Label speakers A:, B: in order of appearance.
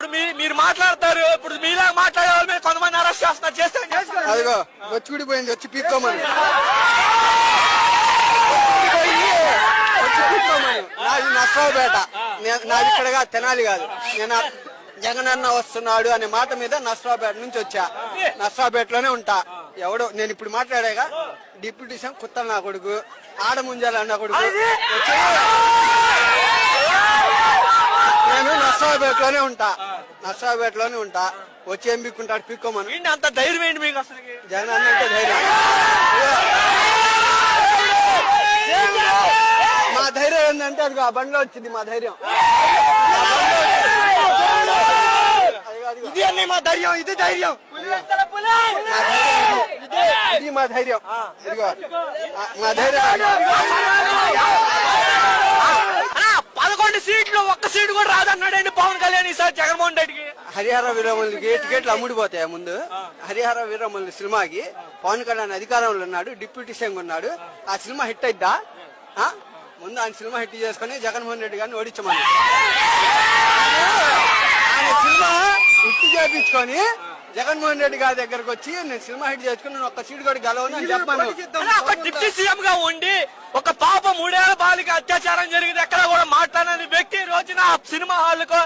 A: మీరు మాట్లాడతారు, ఇప్పుడు మీలా మాట్లాడే వాళ్ళ మీద కొంతమంది అరెస్ట్ చేస్తున్నారు. చేస్తే
B: అదిగో వచ్చిడిపోయింది, వచ్చి పీక్కోమని నాది నర్సరావుపేట, నాది ఇక్కడగా తెనాలి కాదు. నేను జగనన్న వస్తున్నాడు అనే మాట మీద నర్సరావుపేట నుంచి వచ్చా. నర్సరావుపేటలోనే ఉంటా. ఎవడో నేను ఇప్పుడు మాట్లాడాగా డిప్యూటీ సీఎం కుత్తల నా కొడుకు, ఆడముంజాల నా కొడుకు. నేను నర్సరావుపేటలోనే ఉంటా. వచ్చి ఏం పిక్కుంటాడు, పిక్కోమని.
A: అంత ధైర్యం ఏంటి మీకు అసలు?
B: జగనన్న అంటే ధైర్యం. మా ధైర్యం ఏంటంటే అది ఆ బండిలో వచ్చింది. మా ధైర్యం
A: ఇది అన్నీ మా ధైర్యం, ఇది ధైర్యం,
B: ఇది మా ధైర్యం. ఇదిగో మా ధైర్యం.
A: 11 సీట్లు, ఒక్క సీటు కూడా రాదన్నాడండి పవన్ కళ్యాణ్ ఈసారి జగన్మోహన్ రెడ్డికి.
B: హరిహర వీరమల్లికి టికెట్లు అమ్ముడిపోతాయి. ముందు హరిహర వీరమల్లి సినిమాకి పవన్ కళ్యాణ్ అధికారంలో ఉన్నాడు, డిప్యూటీ సీఎం ఉన్నాడు. ఆ సినిమా హిట్ అయిద్దా? ముందు ఆయన సినిమా హిట్ చేసుకుని జగన్మోహన్ రెడ్డి గారిని ఓడించమని, ఆయన సినిమా హిట్ చేయించుకొని జగన్మోహన్ రెడ్డి గారి దగ్గరకు వచ్చి నేను సినిమా హిట్ చేసుకుని నేను ఒక్క సీటు కూడా గెలవను అని చెప్పాను.
A: ఒక డిప్యూటీ సీఎం గా ఉండి ఒక పాప 3 ఏళ్ల బాలిక అత్యాచారం జరిగింది ఎక్కడ కూడా మాట్లాడని వ్యక్తి రోజున సినిమా హాల్కు